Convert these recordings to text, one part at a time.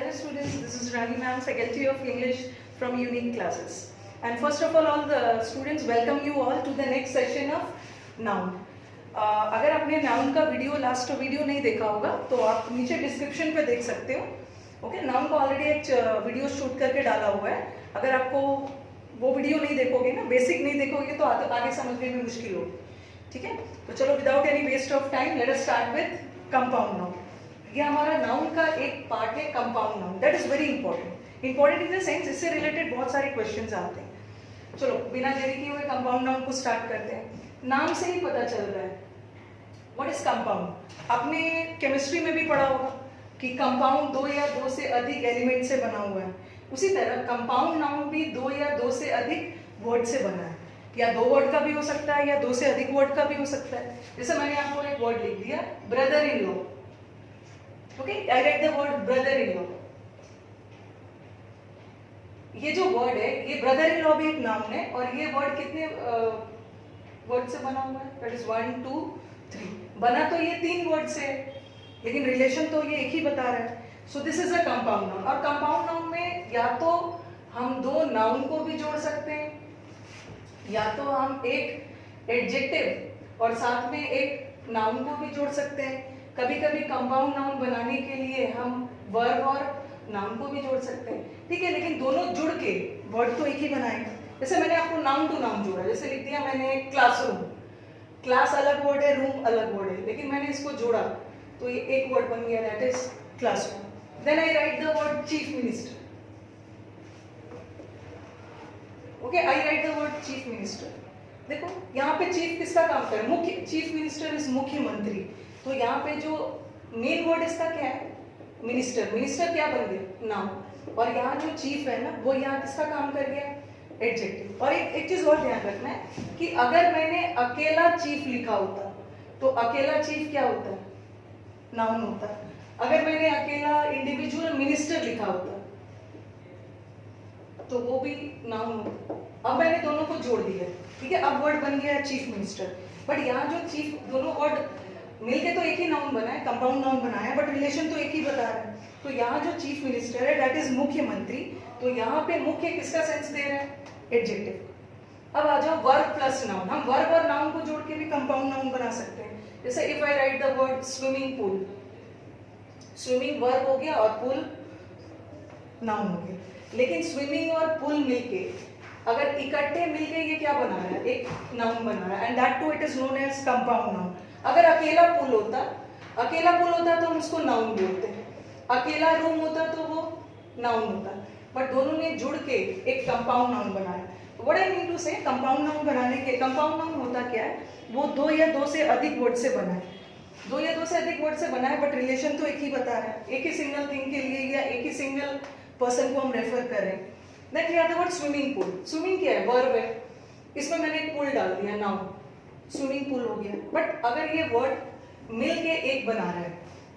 Hello students, this is Rani ma'am, Faculty of English from Unique Classes. And first of all the students welcome you all to the next session of noun. अगर आपने noun का last video नहीं देखा होगा तो आप नीचे description पे देख सकते हो. ओके, नाउन का ऑलरेडी एक वीडियो शूट करके डाला हुआ है. अगर आपको वो वीडियो नहीं देखोगे ना, बेसिक नहीं देखोगे तो आगे समझने में मुश्किल होगी. ठीक है, तो चलो without any waste of time let us start with compound noun. ये हमारा नाउन का एक पार्ट है compound noun. That is very important. Important in the sense इससे रिलेटेड बहुत सारे क्वेश्चंस आते हैं. चलो बिना देरी किए हुए कंपाउंड नाउन को स्टार्ट करते हैं. नाम से ही पता चल रहा है व्हाट इज कंपाउंड. आपने केमिस्ट्री में भी पढ़ा होगा कि कंपाउंड दो या दो से अधिक एलिमेंट से बना हुआ है. उसी तरह कंपाउंड नाउन भी दो या दो से अधिक वर्ड से बना है. या दो वर्ड का भी हो सकता है या दो से अधिक वर्ड का भी हो सकता है. जैसे मैंने आपको एक वर्ड लिख दिया brother in law. Okay, I write the word brother in law. ये जो वर्ड है ये ब्रदर इन लॉ भी एक नाउन है और ये वर्ड कितने वर्ड से बना हुआ है? That is 1 2 3. बना तो ये 3 वर्ड से लेकिन रिलेशन तो ये एक ही बता रहा है. So this is a compound noun. और कंपाउंड नाउन में या तो हम दो नाउन को भी जोड़ सकते हैं या तो हम एक एडजेक्टिव और साथ में एक नाउन को भी जोड़ सकते हैं. कभी कभी कंपाउंड नाउन बनाने के लिए हम वर्ब और नाउन को भी जोड़ सकते हैं. ठीक है, लेकिन दोनों जुड़ के वर्ड तो एक ही बनाएगा. जैसे मैंने आपको नाउन टू नाउन जोड़ा. जैसे लिख दिया मैंने क्लासरूम. क्लास अलग वर्ड है, रूम अलग वर्ड है, लेकिन मैंने इसको जोड़ा तो ये एक वर्ड बन गया, that is classroom. Then I write the word chief minister. Okay, I write the word chief minister. देखो यहाँ पे चीफ किसका काम करे? मुख्य. चीफ मिनिस्टर इज मुख्यमंत्री. तो यहाँ पे जो मेन वर्ड इसका क्या है? मिनिस्टर. मिनिस्टर क्या बन गया? नाउन. और यहाँ जो चीफ है ना वो यहाँ किसका काम कर गया? एडजेक्टिव. और एक चीज और ध्यान रखना है कि अगर मैंने अकेला चीफ लिखा होता तो अकेला चीफ क्या होता है? नाउन होता है. अगर मैंने अकेला इंडिविजुअल मिनिस्टर लिखा होता तो वो भी नाउन होता. अब मैंने दोनों को जोड़ दिया. ठीक है, अब वर्ड बन गया चीफ मिनिस्टर. बट यहाँ जो चीफ दोनों वर्ड मिलके तो एक ही नाउन बना है, कंपाउंड नाउन बना है, बट रिलेशन तो एक ही बता रहा है. तो यहाँ जो चीफ मिनिस्टर है दैट इज मुख्यमंत्री. तो यहाँ पे मुख्य किसका सेंस दे रहा है? एडजेक्टिव. अब आ जाओ वर्ब प्लस नाउन. हम वर्ब और नाउन को जोड़ के भी कंपाउंड नाउन बना सकते हैं. जैसे if I write the word swimming pool. Swimming verb हो गया और पूल नाउन हो गया. लेकिन स्विमिंग और पूल मिलके अगर इकट्ठे मिलके ये क्या बना रहा है? एक नाउन बना रहा है. And that too it is known as compound noun. अगर अकेला पूल होता तो हम उसको नाउन बोलते हैं. अकेला रूम होता तो वो नाउन होता. बट दोनों ने जुड़ के एक कंपाउंड नाउन बनाया. व्हाट आई मीन टू से, कंपाउंड नाउन बनाने के, कंपाउंड नाउन होता क्या है? वो दो या दो से अधिक वर्ड से बना है. दो या दो से अधिक वर्ड से बना है बट रिलेशन तो एक ही बता रहा है. एक ही सिंगल थिंग के लिए या एक ही सिंगल पर्सन को हम रेफर कर रहे हैं. That we are the word swimming pool. Swimming क्या है? वर्ब है. इसमें मैंने एक पूल डाल दिया, नाउन. स्विमिंग पूल हो गया. बट अगर ये वर्ड मिल के एक बना रहा है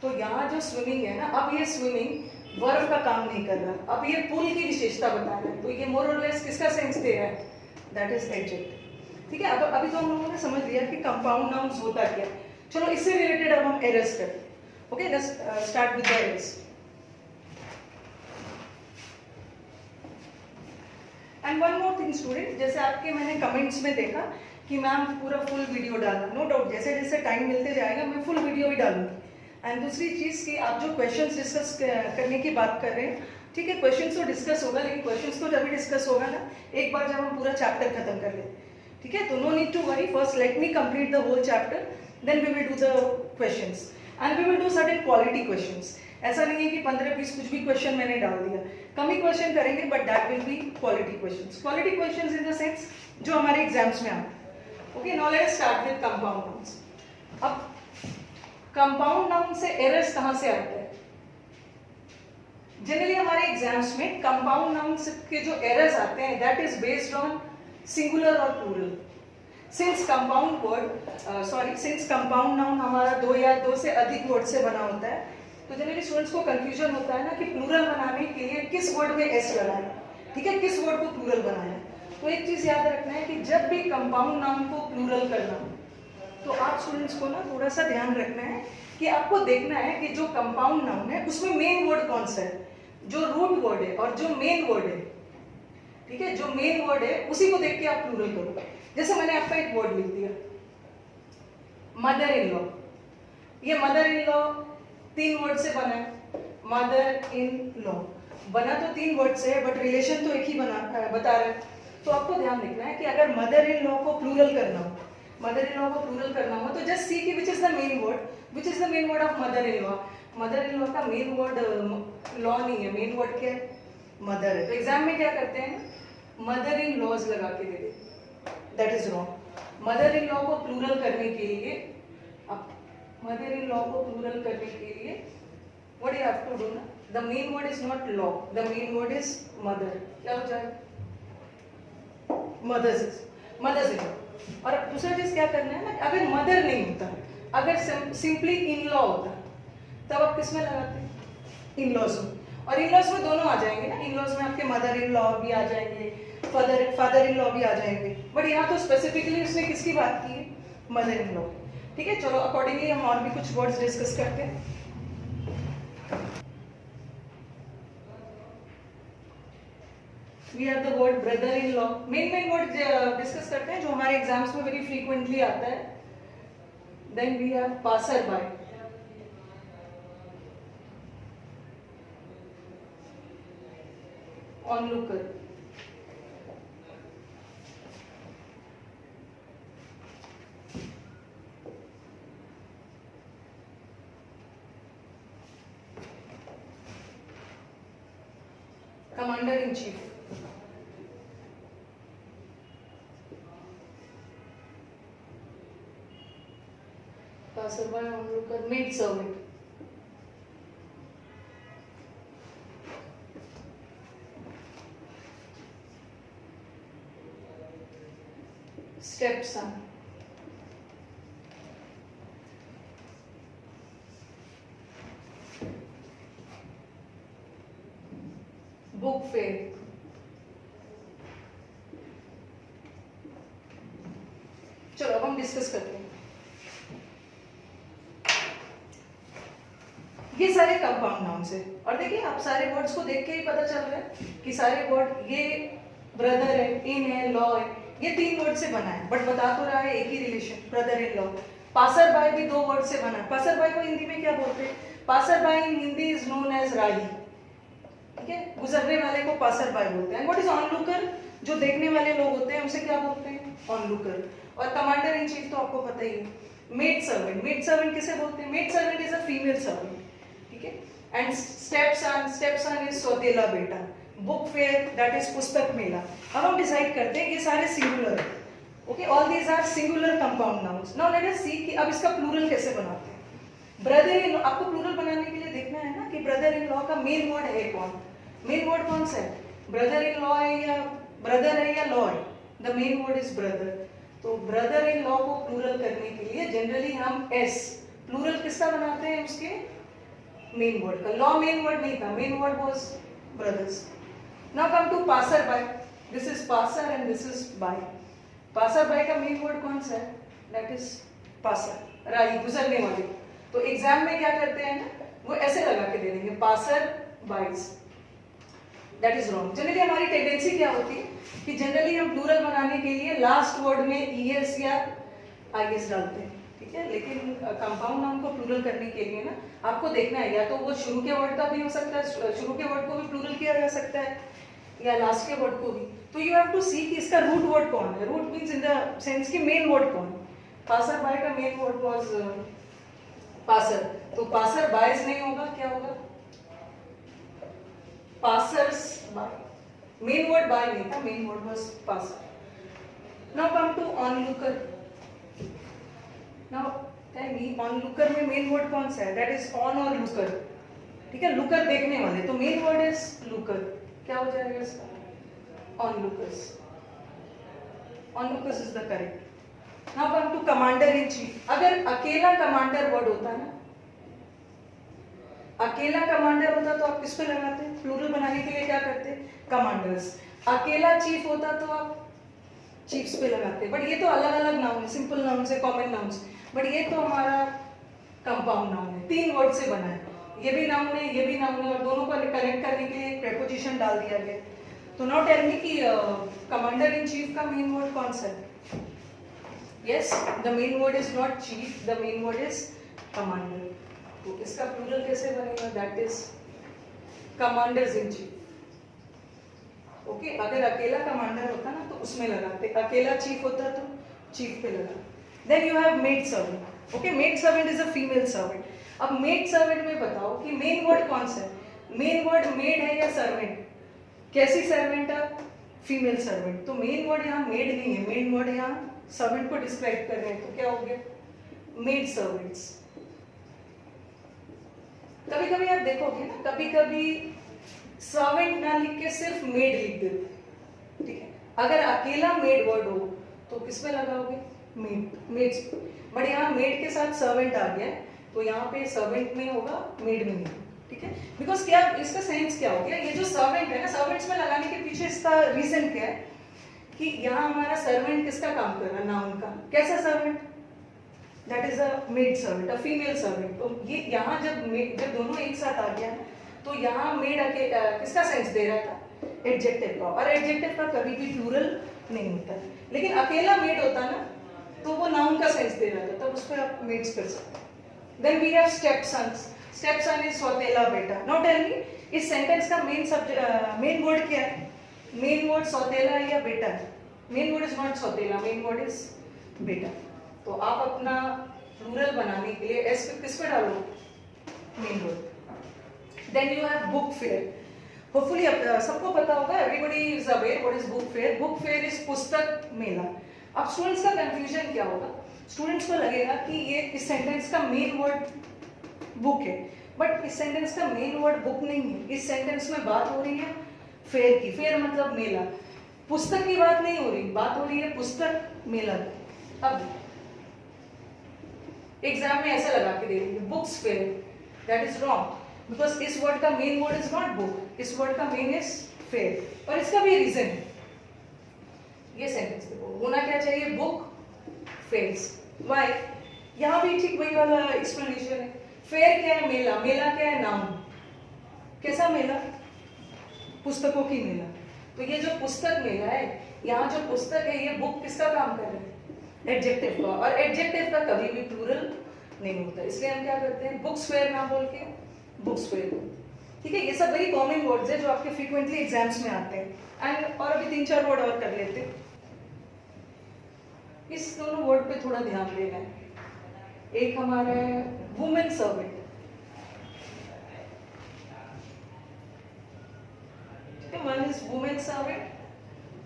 तो यहाँ जो स्विमिंग है ना, अब ये स्विमिंग वर्ब का काम नहीं कर रहा. अब ये पूल की विशेषता बता रहा है. तो ये मोर और लेस किसका सेंस दे रहा है? That is adjective. ठीक है, अब अभी तो हम लोगों ने समझ लिया कि कंपाउंड नाउन्स होता क्या. चलो इससे रिलेटेड अब हम एरर्स करते हैं. Okay, let's start with the errors. And one more thing student, जैसे आपके मैंने कमेंट्स में देखा कि मैम पूरा फुल वीडियो डालना. नो डाउट, जैसे जैसे टाइम मिलते जाएगा मैं फुल वीडियो भी डालूंगी. एंड दूसरी चीज़ कि आप जो क्वेश्चंस डिस्कस करने की बात कर रहे हैं, ठीक है, क्वेश्चंस तो डिस्कस होगा लेकिन क्वेश्चंस तो तभी डिस्कस होगा ना एक बार जब हम पूरा चैप्टर खत्म कर लें. ठीक है, तो no need to worry. First let me complete the whole chapter, then we will do the questions and we will do certain quality questions. ऐसा नहीं है कि 15-20 कुछ भी क्वेश्चन मैंने डाल दिया. कम ही क्वेश्चन करेंगे but that will be quality questions. Quality questions in the sense जो हमारे एग्जाम्स में आते हैं. Okay, now let's start with compound nouns. अब कंपाउंड नाउन से एरर्स कहां से आते हैं? जनरली हमारे एग्जाम्स में कंपाउंड नाउन के जो एरर्स आते हैं that is based on singular और प्लूरल. सिंस कंपाउंड नाउन हमारा दो या दो से अधिक वर्ड से बना होता है तो जनरली स्टूडेंट्स को कंफ्यूजन होता है ना कि प्लूरल बनाने के लिए किस वर्ड में एस लगाएं. ठीक है, किस वर्ड को प्लूरल बनाना है. तो एक चीज याद रखना है कि जब भी कंपाउंड नाउन को प्लूरल करना तो आप स्टूडेंट्स को ना थोड़ा सा ध्यान रखना है कि आपको देखना है कि जो कंपाउंड नाउन है उसमें मेन वर्ड कौन सा है. जो रूट वर्ड है और जो मेन वर्ड है, ठीक है, जो मेन वर्ड है उसी को देख के आप प्लूरल करो। जैसे मैंने आपका एक वर्ड लिख दिया मदर इन लॉ, ये मदर इन लॉ 3 वर्ड से बना है। मदर इन लॉ बना तो 3 वर्ड से है, बट रिलेशन तो एक ही बता रहा है। तो आपको ध्यान रखना है कि अगर मदर इन लॉ को प्लूरल करना हो, मदर इन लॉ को प्लूरल करना हो तो जस्ट सी की which is the main word, which is the main word of mother in law. Mother in law का मेन वर्ड लॉ नहीं है, मेन वर्ड क्या है, मदर है। तो एग्जाम में क्या करते हैं, मदर इन लॉज लगा के दे देते, that is wrong. Mother in law को प्लूरल करने के लिए, मदर इन लॉ को प्लूरल करने के लिए what you have to do ना, the main word is not law, the main word is mother. क्या हो जाएगा, मदर्स, मदर्स इन लॉ। और दूसरा चीज क्या करना है ना, अगर मदर नहीं होता, अगर सिंपली इन लॉ होता, तब आप किस में लगाते हैं, इन लॉज में। और इन लॉज में दोनों आ जाएंगे ना, इन लॉज में आपके मदर इन लॉ भी आ जाएंगे, फादर इन लॉ भी आ जाएंगे, बट यहाँ तो स्पेसिफिकली उसने किसकी बात की है, मदर इन लॉ। ठीक है, चलो अकॉर्डिंगली हम और भी कुछ वर्ड्स डिस्कस करते हैं। We have the word brother in law. Main word discuss करते हैं जो हमारे एग्जाम्स में वेरी फ्रीक्वेंटली आता है। Then we have passer by, onlooker, commander in chief, passerby, onlooker, maid servant, stepson, book fair, चलो अब हम डिस्कस करते हैं। ये सारे कंपाउंड नाउन्स है, और देखिए आप सारे वर्ड्स को देख के ही पता चल रहा है कि सारे वर्ड, ये ब्रदर है, इन है, लॉ है, ये 3 वर्ड से बना है, बट बता तो रहा है एक ही relation, brother in law. Passer by भी 2 वर्ड से बना है। पासर बाय को हिंदी में क्या बोलते हैं, passer by in Hindi is known as राही, ठीक है, गुजरने वाले को पासर बाय बोलते हैं। व्हाट इज ऑनलूकर, जो देखने वाले लोग होते हैं उसे क्या बोलते हैं, ऑनलूकर। और कमांडर इन चीफ तो आपको पता ही है। मेड सर्वेंट, मेड सर्वेंट किसे बोलते हैं, made servant is a female servant, ठीक है। एंड स्टेपसन, स्टेपसन इज सौतेला बेटा। बुक फेयर दैट इज पुस्तक मेला। अब हम डिसाइड करते हैं, ये सारे सिंगुलर है, okay, all these are singular compound nouns. Now let us see कि अब इसका प्लूरल कैसे बनाते हैं। ब्रदर इन लॉ, आपको प्लूरल बनाने के लिए देखना है ना कि ब्रदर इन लॉ का मेन वर्ड है कौन, मेन वर्ड कौन सा है, ब्रदर इन लॉ है या ब्रदर है या लॉ है, the main word is brother. तो ब्रदर इन लॉ को प्लूरल करने के लिए जनरली हम एस, प्लूरल किसका बनाते हैं, उसके मेन वर्ड का। लॉ मेन वर्ड नहीं था, main word was brothers. Now come to passer by, this is passer and this is by. Passer by का मेन वर्ड कौन सा है, दैट इज पासर, राही, गुजरने वाले। तो एग्जाम में क्या करते हैं ना, वो ऐसे लगा के दे देंगे, passer bys, that is wrong. Generally हमारी टेंडेंसी क्या होती है कि जनरली हम प्लूरल बनाने के लिए लास्ट वर्ड में ईएस या आईएस डालते हैं, ठीक है, लेकिन कंपाउंड नाउन को प्लूरल करने के लिए ना आपको देखना है, या तो वो शुरू के वर्ड का भी हो सकता है, शुरू के वर्ड को भी प्लूरल किया जा सकता है, या लास्ट के वर्ड को भी। तो यू हैव टू सी कि इसका रूट वर्ड कौन है, root means in the sense कि मेन वर्ड कौन है। पासर बाय का मेन वर्ड वाज पासर, तो पासर बायज नहीं होगा, क्या होगा, passers by. Main word by नहीं था, main word was passer. Now come to onlooker. Now tell me, onlooker में मेन वर्ड कौन सा है, दैट इज ऑन और लुकर, ठीक है, लुकर देखने वाले, तो मेन वर्ड इज लुकर। क्या हो जाएगा इसका, onlookers, onlookers is the correct. Now come to commander in chief. अगर अकेला कमांडर वर्ड होता ना, अकेला कमांडर होता तो आप किस पे लगाते, प्लूरल बनाने के लिए क्या करते, कमांडर्स। अकेला चीफ होता तो आप चीफ्स पे लगाते, बट ये तो अलग अलग नाउन है, सिंपल नाउन है, कॉमन नाउन, बट ये तो हमारा कंपाउंड नाउन है, 3 वर्ड से बना है। ये भी नाउन है, ये भी नाउन है, और दोनों को कनेक्ट करने के लिए प्रेपोजिशन डाल दिया गया। तो नाउ टेल मी कि कमांडर इन चीफ का मेन वर्ड कौन सा है? Yes, the main word is not chief, the main word is commander. तो इसका प्लूरल कैसे बनेगा? That is commanders in chief. Okay, अगर अकेला कमांडर होता ना तो उसमें लगाते, अकेला चीफ होता तो चीफ पे लगा। Then you have maid servant. Okay, maid servant is a female servant. अब मेड सर्वेंट में बताओ कि मेन वर्ड कौन सा है? मेन वर्ड मेड है या सर्वेंट? कैसी सर्वेंट है? Female servant. तो मेन वर्ड यहाँ मेड नहीं है, मेन वर्ड यहाँ सर्वेंट को डिस्क्राइब कर रहे हैं, तो क्या हो गया? Made servants. कभी कभी आप देखोगे ना, कभी कभी सर्वेंट ना लिख के सिर्फ मेड लिख देते, ठीक है? अगर अकेला मेड वर्ड हो तो किस पे लगाओगे? Made, made. बट यहाँ मेड के साथ सर्वेंट आ गया है, तो यहाँ पे सर्वेंट में होगा, मेड में नहीं, ठीक है? बिकॉज क्या, इसका सेंस क्या हो गया? ये जो सर्वेंट है ना, सर्वेंट्स में लगाने के पीछे इसका रीजन क्या है कि यहाँ हमारा सर्वेंट किसका काम कर रहा है? नाउन का। कैसा servant? That is a maid servant, a female servant. तो ये यहाँ जब दोनों एक साथ आ गया तो यहाँ मेड किसका सेंस दे रहा था? एडजेक्टिव का। और एडजेक्टिव का कभी भी प्लूरल नहीं होता, लेकिन अकेला मेड होता ना तो वो नाउन का सेंस दे रहा था, तब उस पर आप मेड्स कर सकते। Then we have stepsons. Stepson is सौतेला बेटा। नाउ टेल मी, इस सेंटेंस का मेन वर्ड क्या है? मेन वर्ड सौतेला या बेटा है? मेन वर्ड इज नॉट सौतेला, मेन वर्ड इज बेटा। तो आप अपना प्लूरल बनाने के लिए एस पे किस पे डालो? Main word. Then you have book fair. Hopefully सबको पता होगा, everybody is aware what is book fair. Book fair is पुस्तक मेला। अब स्टूडेंट्स का कंफ्यूजन क्या होगा? स्टूडेंट्स को लगेगा कि ये इस सेंटेंस का मेन वर्ड बुक है, बट इस सेंटेंस का मेन वर्ड बुक नहीं है। इस सेंटेंस में बात हो रही है फेयर की। फेयर मतलब मेला। पुस्तक की बात नहीं हो रही, बात हो रही है पुस्तक मेला की। अब एग्जाम में ऐसा लगा के दे रही है books fair, that is wrong, because इस वर्ड का main word is not book, इस वर्ड का मेन इज फेयर। और इसका भी रीजन है, ये सेंटेंस देखो, होना क्या चाहिए? Book fairs. व्हाई? यहाँ भी ठीक वही वाला एक्सप्लेनेशन है। फेयर क्या है? मेला। मेला क्या है? नाउन। कैसा मेला? पुस्तकों की मेला। तो ये जो पुस्तक मेला है, यहाँ जो पुस्तक है, ये बुक किसका काम कर रहे हैं? एडजेक्टिव का। और एडजेक्टिव का कभी भी प्लूरल नहीं होता, इसलिए हम क्या करते हैं? बुक्स फेयर ना बोल के बुक्स फेयर। ठीक है, ये सब वेरी कॉमन वर्ड्स है जो आपके फ्रीक्वेंटली एग्जाम्स में आते हैं। एंड और अभी 3-4 वर्ड और कर लेते हैं। इस दोनों वर्ड पे थोड़ा ध्यान देना है। एक हमारा है women servant, one is woman servant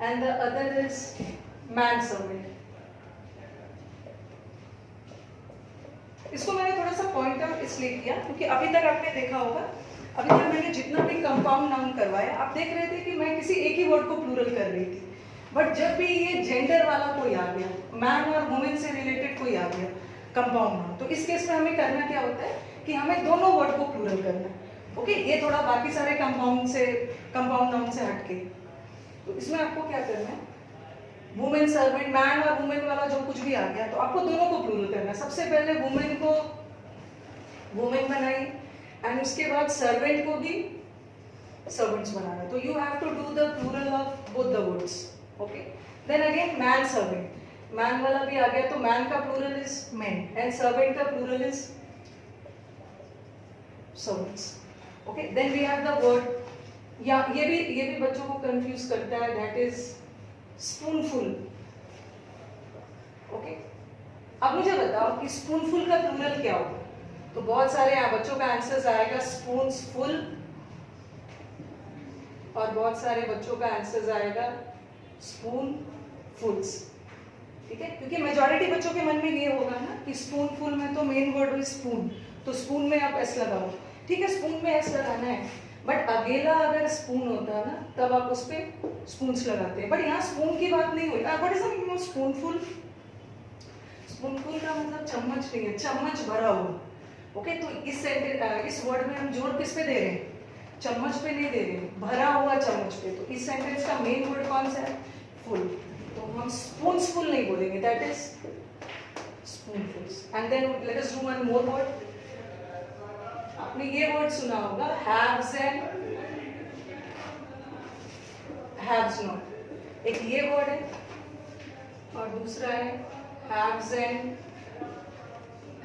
and the other is man servant. इसको मैंने थोड़ा सा पॉइंट आउट इसलिए किया क्योंकि अभी तक आपने देखा होगा, अभी तक मैंने जितना भी कंपाउंड नाउन करवाया, आप देख रहे थे कि मैं किसी एक ही वर्ड को प्लूरल कर रही थी। बट जब भी ये जेंडर वाला कोई आ गया, मैन और वुमेन से रिलेटेड कोई आ गया कंपाउंड नाउन, तो इस केस में हमें करना क्या होता है कि हमें दोनों वर्ड को प्लूरल करना है। ओके, ये थोड़ा बाकी सारे कंपाउंड नाउन से हटके। तो इसमें आपको क्या करना है? वुमेन सर्वेंट, मैन और वुमेन वाला जो कुछ भी आ गया, तो आपको दोनों को प्लूरल करना है। सबसे पहले वुमेन को वुमेन बनाई एंड उसके बाद सर्वेंट को भी सर्वेंट्स बनाना। तो you have to do the plural of both the words. Okay, then again man servant, man वाला भी आ गया, तो मैन का plural is men and servant का plural is servants. Okay, then we have the word, या ये भी बच्चों को कंफ्यूज करता है, दैट इज स्पूनफुल। ओके, अब मुझे बताओ कि स्पूनफुल का प्लूरल क्या होगा? तो बहुत सारे बच्चों का आंसर आएगा स्पून्स फुल, और बहुत सारे बच्चों का आंसर आएगा स्पून फुल्स। ठीक है, क्योंकि मेजॉरिटी बच्चों के मन में ये होगा ना कि स्पूनफुल में तो मेन वर्ड इज स्पून, तो स्पून में आप एस लगाओ। ठीक है, स्पून में एस लगाना है, बट अकेला अगर स्पून होता है ना तब आप उस पर स्पून्स लगाते हैं। बट यहाँ स्पून की बात नहीं हुई। What is the meaning of spoonful? Spoonful का मतलब चम्मच नहीं है, चम्मच भरा हुआ। ओके, तो इस वर्ड में हम जोर किस पे दे रहे हैं? चम्मच पे नहीं दे रहे हैं, भरा हुआ चम्मच पे। तो इस सेंटेंस का मेन वर्ड कौन सा है? फुल। तो हम स्पून्सफुल नहीं बोलेंगे, that is spoonfuls. And then let us do one more word, आपने ये वर्ड सुना होगा हैव्स एंड हैव्स नॉट। एक ये वर्ड है और दूसरा है हैव्स एंड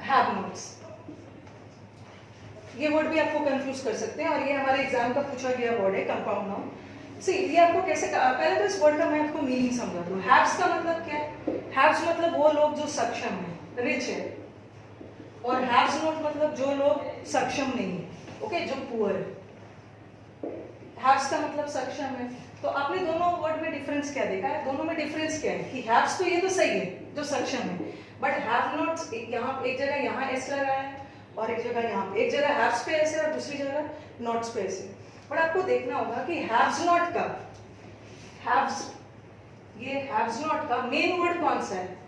हैव नॉट्स। ये वर्ड भी आपको कंफ्यूज कर सकते हैं और ये हमारे एग्जाम का पूछा गया वर्ड है कंपाउंड नाउन। सी ये आपको कैसे, पहले तो इस वर्ड का मैं आपको मीनिंग समझा दूं। हैव्स का मतलब क्या है? हैव्स मतलब वो लोग जो सक्षम है, रिच है, और हैव्स नॉट मतलब जो लोग सक्षम नहीं है, ओके, जो पुअर है। हैव्स का मतलब सक्षम है। तो आपने दोनों वर्ड में डिफरेंस क्या देखा है? दोनों में डिफरेंस क्या है कि हैव्स तो ये तो सही है जो सक्षम है, बट हैव नॉट यहाँ एक जगह यहाँ एस लगा है और एक जगह यहाँ पे, एक जगह हैव्स पे ऐसे और दूसरी जगह नॉट्स पे ऐसे। बट आपको देखना होगा कि हैव्स नॉट का, हैव्स, ये हैव्स नॉट का मेन वर्ड कौन सा है?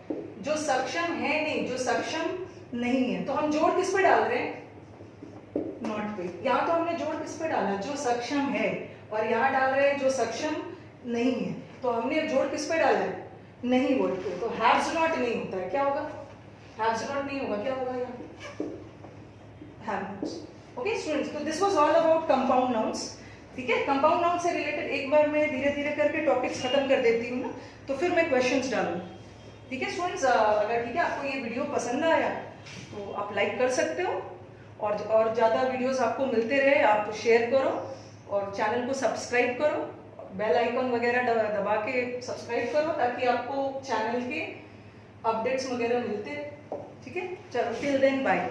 जो सक्षम है नहीं, जो सक्षम नहीं है। तो हम जोड़ किस पे डाल रहे हैं? नॉट पे। यहाँ तो हमने जोड़ किस पे डाला? जो सक्षम है, और यहाँ डाल रहे हैं जो सक्षम नहीं है। तो हमने जोड़ किस पे डाला है? नहीं वर्ड पे। तो हैव्स नॉट नहीं होता है, क्या होगा? हैव्स नॉट नहीं होगा, क्या होगा यहाँ? have nouns। ओके स्टूडेंट्स, तो this was all about compound nouns. ठीक है, कंपाउंड नाउन से रिलेटेड एक बार मैं धीरे धीरे करके टॉपिक्स खत्म कर देती हूँ ना, तो फिर मैं क्वेश्चंस डालूँ। ठीक है स्टूडेंट्स, अगर ठीक है आपको ये वीडियो पसंद आया तो आप लाइक कर सकते हो, और ज़्यादा वीडियोस आपको मिलते रहे आप शेयर करो, और चैनल को सब्सक्राइब करो, बेल आइकन वगैरह दबा के सब्सक्राइब करो ताकि आपको चैनल के अपडेट्स वगैरह मिलते रहे। ठीक है, चलो टिल देन बाय।